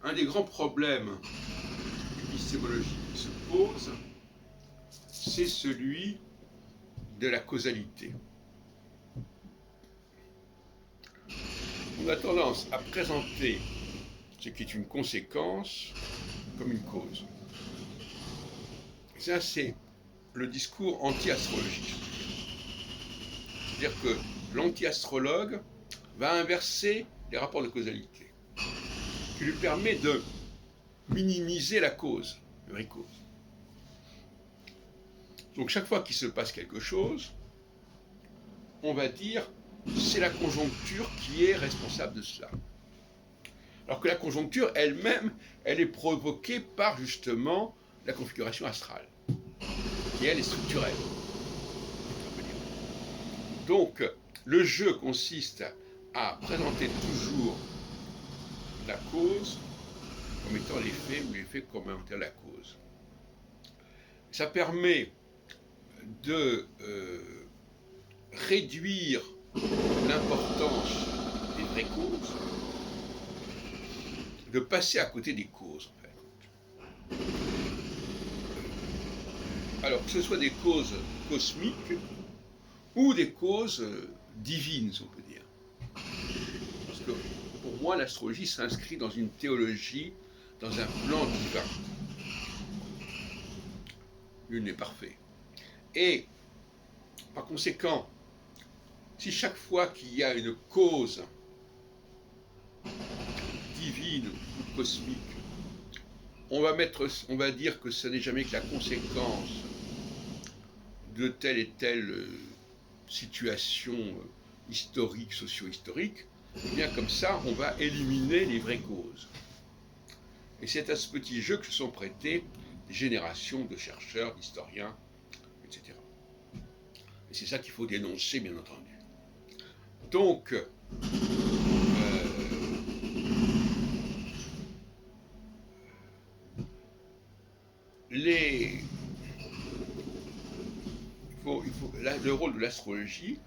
un des grands problèmes d'épistémologie qui se pose, c'est celui de la causalité. On a tendance à présenter ce qui est une conséquence comme une cause. Ça, c'est le discours anti-astrologique. C'est-à-dire que l'anti-astrologue va inverser les rapports de causalité, qui lui permet de minimiser la cause, la vraie cause. Donc chaque fois qu'il se passe quelque chose, on va dire c'est la conjoncture qui est responsable de cela. Alors que la conjoncture elle-même, elle est provoquée par justement la configuration astrale, qui elle est structurelle. Donc le jeu consiste à présenter toujours la cause comme étant l'effet ou l'effet comme étant la cause. Ça permet de réduire l'importance des vraies causes, de passer à côté des causes en fait. Alors que ce soit des causes cosmiques ou des causes divines, si on peut dire. Parce que pour moi, l'astrologie s'inscrit dans une théologie, dans un plan divin. Nul n'est parfait. Et par conséquent, si chaque fois qu'il y a une cause divine ou cosmique, on va dire que ce n'est jamais que la conséquence de telle et telle situation historique, socio-historique, eh bien comme ça, on va éliminer les vraies causes. Et c'est à ce petit jeu que se sont prêtés des générations de chercheurs, d'historiens, etc. Et c'est ça qu'il faut dénoncer, bien entendu. Donc, le rôle de l'astrologie,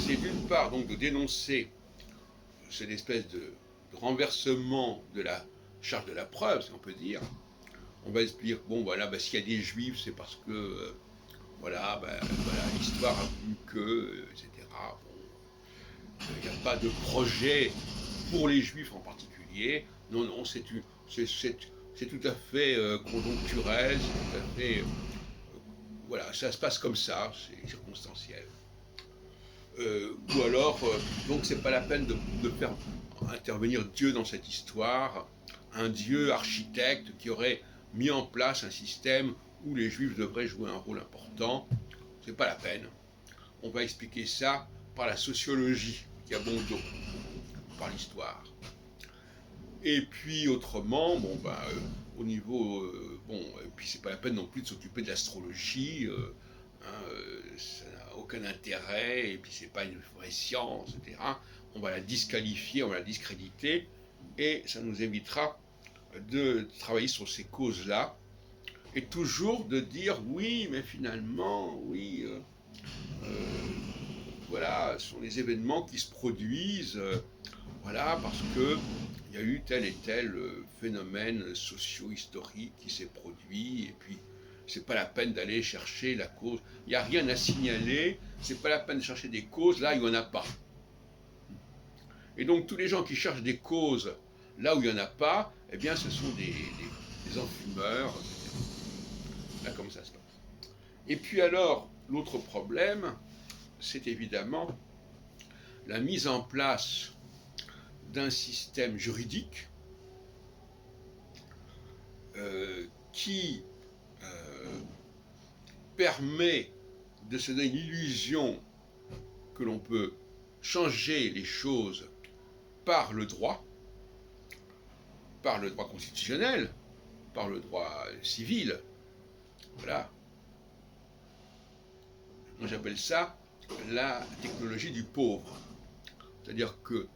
c'est d'une part donc de dénoncer cette espèce de renversement de la charge de la preuve, si on peut dire. On va se dire, bon voilà, s'il y a des juifs, c'est parce que l'histoire a voulu que, etc. Bon, il n'y a pas de projet pour les juifs en particulier. Non, c'est tout à fait conjoncturel, c'est tout à fait... voilà, ça se passe comme ça, c'est circonstanciel. Ou alors, donc c'est pas la peine de faire intervenir Dieu dans cette histoire, un Dieu architecte qui aurait mis en place un système où les juifs devraient jouer un rôle important. C'est pas la peine. On va expliquer ça par la sociologie qui a bon dos, par l'histoire. Et puis autrement, au niveau, puis c'est pas la peine non plus de s'occuper de l'astrologie, ça n'a aucun intérêt, et puis c'est pas une vraie science, etc. On va la disqualifier, on va la discréditer, et ça nous évitera de travailler sur ces causes-là, et toujours de dire oui, mais finalement, oui, voilà, ce sont les événements qui se produisent, voilà, parce que il y a eu tel et tel phénomène socio-historique qui s'est produit, et puis c'est pas la peine d'aller chercher la cause. Il n'y a rien à signaler, c'est pas la peine de chercher des causes là où il n'y en a pas. Et donc tous les gens qui cherchent des causes là où il n'y en a pas, eh bien ce sont des enfumeurs, etc. Là, comme ça se passe. Et puis alors, l'autre problème, c'est évidemment la mise en place d'un système juridique qui permet de se donner l'illusion que l'on peut changer les choses par le droit constitutionnel, par le droit civil. Voilà. Moi j'appelle ça la technologie du pauvre. C'est-à-dire que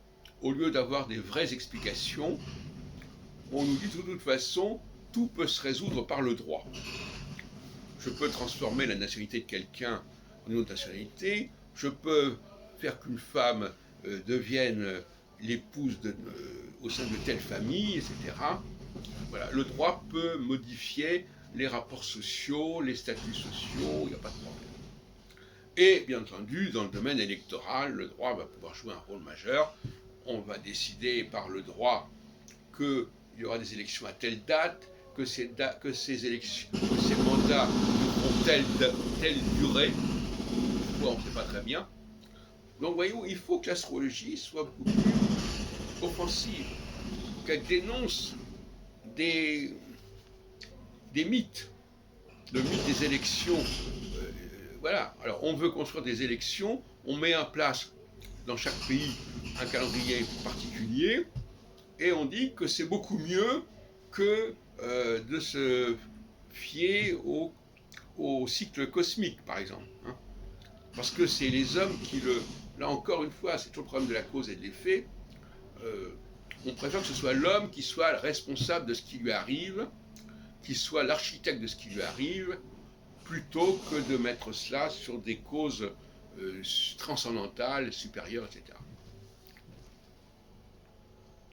au lieu d'avoir des vraies explications, on nous dit de toute façon, tout peut se résoudre par le droit. Je peux transformer la nationalité de quelqu'un en une autre nationalité, je peux faire qu'une femme devienne l'épouse au sein de telle famille, etc. Voilà, le droit peut modifier les rapports sociaux, les statuts sociaux, il n'y a pas de problème. Et bien entendu, dans le domaine électoral, le droit va pouvoir jouer un rôle majeur. On va décider par le droit qu'il y aura des élections à telle date, que ces mandats auront telle durée. On ne sait pas très bien. Donc voyez-vous, il faut que l'astrologie soit beaucoup plus offensive, qu'elle dénonce des mythes, le mythe des élections. Voilà, alors on veut construire des élections, on met en place dans chaque pays un calendrier particulier, et on dit que c'est beaucoup mieux que de se fier au cycle cosmique, par exemple. Hein. Parce que c'est les hommes qui Là encore une fois, c'est toujours le problème de la cause et de l'effet. On préfère que ce soit l'homme qui soit le responsable de ce qui lui arrive, qui soit l'architecte de ce qui lui arrive, plutôt que de mettre cela sur des causes transcendantales, supérieures, etc.